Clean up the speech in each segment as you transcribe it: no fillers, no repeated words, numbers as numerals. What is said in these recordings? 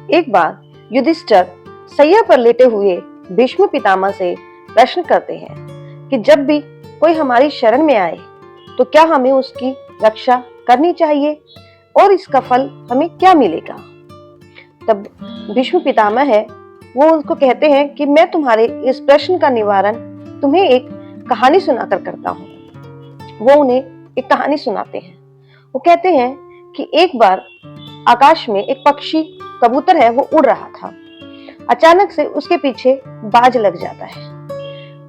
एक बार युधिष्ठिर सैया पर लेटे हुए भीष्म पितामह से प्रश्न करते हैं कि जब भी कोई हमारी शरण में आए तो क्या हमें उसकी रक्षा करनी चाहिए और इसका फल हमें क्या मिलेगा। तब भीष्म पितामह है वो उनको कहते हैं कि मैं तुम्हारे इस प्रश्न का निवारण तुम्हें एक कहानी सुनाकर करता हूँ। वो उन्हें एक कहानी सुनाते हैं। वो कहते हैं कि एक बार आकाश में एक पक्षी कबूतर है वो उड़ रहा था। अचानक से उसके पीछे बाज लग जाता है।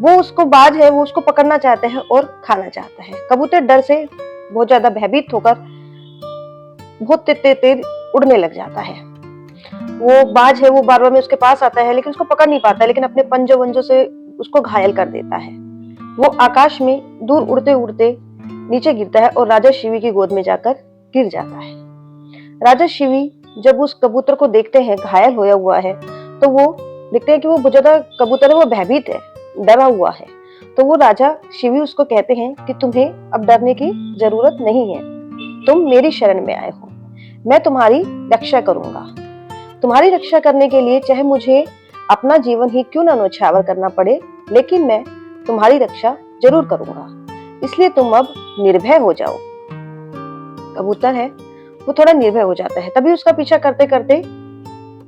वो उसको बाज है वो उसको पकड़ना चाहता है और खाना चाहता है। कबूतर डर से बहुत ज्यादा भयभीत होकर बहुत तेज उड़ने लग जाता है। वो बाज है वो बार बार में उसके पास आता है लेकिन उसको पकड़ नहीं पाता, लेकिन अपने पंजों वंजों से उसको घायल कर देता है। वो आकाश में दूर उड़ते उड़ते नीचे गिरता है और राजा शिवी की गोद में जाकर गिर जाता है। राजा शिवी जब उस कबूतर को देखते हैं घायल होया हुआ है तो वो देखते हैं कि वो बहुत ज्यादा कबूतर है वो भयभीत है, डरा हुआ है। तो वो राजा शिवी उसको कहते हैं कि तुम्हें अब डरने की जरूरत नहीं है, तुम मेरी शरण में आए हो, मैं तुम्हारी रक्षा करूंगा। तुम्हारी रक्षा करने के लिए चाहे मुझे अपना जीवन ही क्यों ना न्यौछावर करना पड़े, लेकिन मैं तुम्हारी रक्षा जरूर करूंगा, इसलिए तुम अब निर्भय हो जाओ। कबूतर है वो थोड़ा निर्भय हो जाता है। तभी उसका पीछा करते करते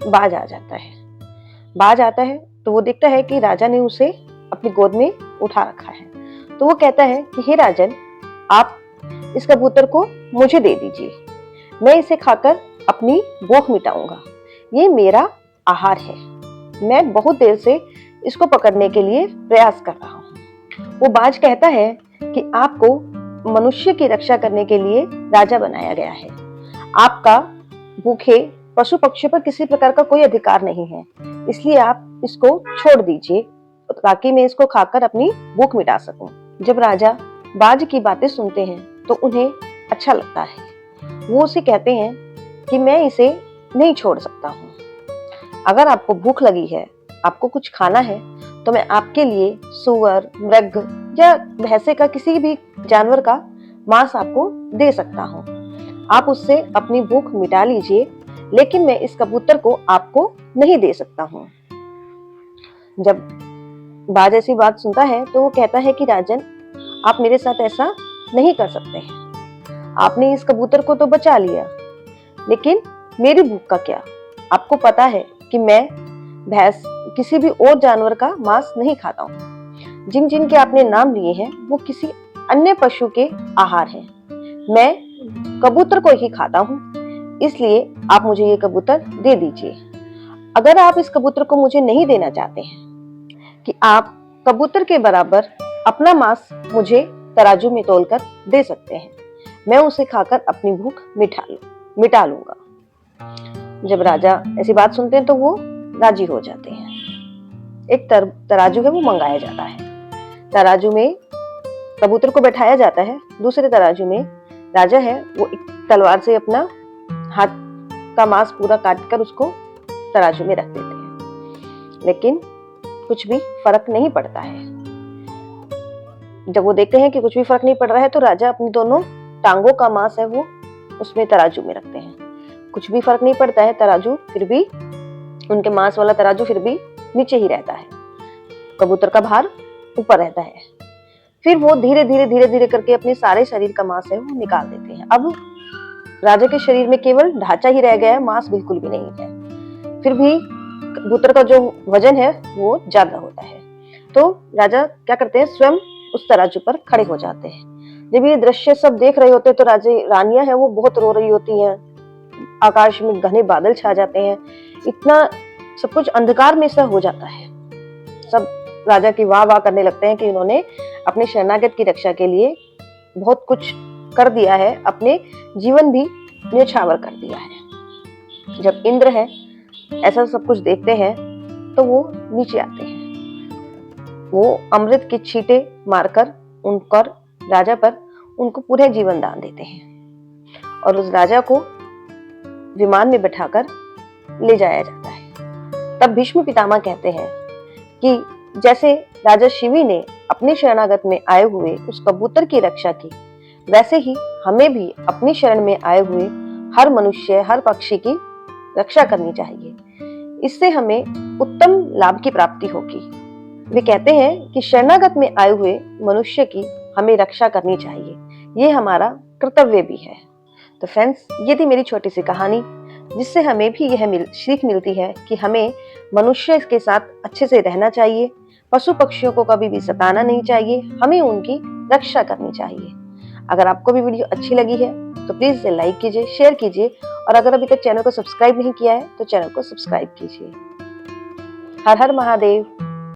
बाज आ जाता है। बाज आता है तो वो देखता है कि राजा ने उसे अपनी गोद में उठा रखा है। तो वो कहता है कि हे राजन, आप इस कबूतर को मुझे दे दीजिए, मैं इसे खाकर अपनी भूख मिटाऊंगा, ये मेरा आहार है, मैं बहुत देर से इसको पकड़ने के लिए प्रयास कर रहा हूँ। वो बाज कहता है कि आपको मनुष्य की रक्षा करने के लिए राजा बनाया गया है, आपका भूखे पशु पक्षी पर किसी प्रकार का कोई अधिकार नहीं है, इसलिए आप इसको छोड़ दीजिए ताकि मैं इसको खाकर अपनी भूख मिटा सकूं। जब राजा बाज की बातें सुनते हैं तो उन्हें अच्छा लगता है। वो उसे कहते हैं कि मैं इसे नहीं छोड़ सकता हूँ, अगर आपको भूख लगी है, आपको कुछ खाना है, तो मैं आपके लिए सुअर, मृग या भैंसे का किसी भी जानवर का मांस आपको दे सकता हूँ, आप उससे अपनी भूख मिटा लीजिए, लेकिन मैं इस कबूतर को आपको नहीं दे सकता हूँ। जब बाज ऐसी बात सुनता है तो वो कहता है कि राजन, आप मेरे साथ ऐसा नहीं कर सकते हैं, आपने इस कबूतर को तो बचा लिया, लेकिन मेरी भूख का क्या। आपको पता है कि मैं भैंस किसी भी और जानवर का मांस नहीं खाता हूँ, जिन जिन के आपने नाम लिए हैं वो किसी अन्य पशु के आहार हैं, मैं कबूतर को ही खाता हूँ, इसलिए आप मुझे ये कबूतर दे दीजिए। अगर आप इस कबूतर को मुझे नहीं देना चाहते हैं कि आप कबूतर के बराबर अपना मांस मुझे तराजू में तोलकर दे सकते हैं, मैं उसे खाकर अपनी भूख मिटा लूंगा। जब राजा ऐसी बात सुनते हैं तो वो राजी हो जाते हैं। एक तराजू है वो मंगाया जाता है। तराजू में कबूतर को बैठाया जाता है, दूसरे तराजू में राजा है वो एक तलवार से अपना हाथ का मांस पूरा काटकर उसको तराजू में रख देते हैं, लेकिन कुछ भी फर्क नहीं पड़ता है। जब वो देखते हैं कि कुछ भी फर्क नहीं पड़ रहा है तो राजा अपनी दोनों टांगों का मांस है वो उसमें तराजू में रखते हैं, कुछ भी फर्क नहीं पड़ता है। तराजू फिर भी उनके मांस वाला तराजू फिर भी नीचे ही रहता है, कबूतर का भार ऊपर रहता है। फिर वो धीरे धीरे करके अपने सारे शरीर का मांस है वो निकाल देते हैं। अब राजा के शरीर में केवल ढांचा ही रह गया है, मांस बिल्कुल भी नहीं है। फिर भी कबूतर का जो वजन है वो ज्यादा होता है। तो राजा क्या करते हैं, स्वयं उस तराजू पर खड़े हो जाते हैं। जब ये दृश्य सब देख रहे होते हैं तो रानियां है वो बहुत रो रही होती हैं, आकाश में घने बादल छा जाते हैं, इतना सब कुछ अंधकार में सा हो जाता है। सब राजा की वाह वाह करने लगते हैं कि इन्होंने अपने शरणागत की रक्षा के लिए बहुत कुछ कर दिया है, अपने जीवन भी न्यौछावर कर दिया है। जब इंद्र है ऐसा सब कुछ देखते हैं तो वो नीचे आते हैं, वो अमृत की छींटे मारकर उनकर राजा पर उनको पूरे जीवन दान देते हैं और उस राजा को विमान में बैठाकर ले जाया जाता है। तब भीष्म पितामह कहते हैं कि जैसे राजा शिवी ने अपनी शरणागत में आए हुए उस कबूतर की रक्षा की, वैसे ही हमें भी अपनी शरण में आए हुए हर मनुष्य, हर पक्षी की रक्षा करनी चाहिए। इससे हमें उत्तम लाभ की प्राप्ति होगी। वे कहते हैं कि शरणागत में आए हुए मनुष्य की हमें रक्षा करनी चाहिए, ये हमारा कर्तव्य भी है। तो फ्रेंड्स, ये थी मेरी छोटी सी कहानी, जिससे हमें भी यह सीख मिलती है कि हमें मनुष्य के साथ अच्छे से रहना चाहिए, पशु पक्षियों को कभी भी सताना नहीं चाहिए, हमें उनकी रक्षा करनी चाहिए। अगर आपको भी वीडियो अच्छी लगी है तो प्लीज इसे लाइक कीजिए, शेयर कीजिए, और अगर अभी तक चैनल को सब्सक्राइब नहीं किया है तो चैनल को सब्सक्राइब कीजिए। हर हर महादेव।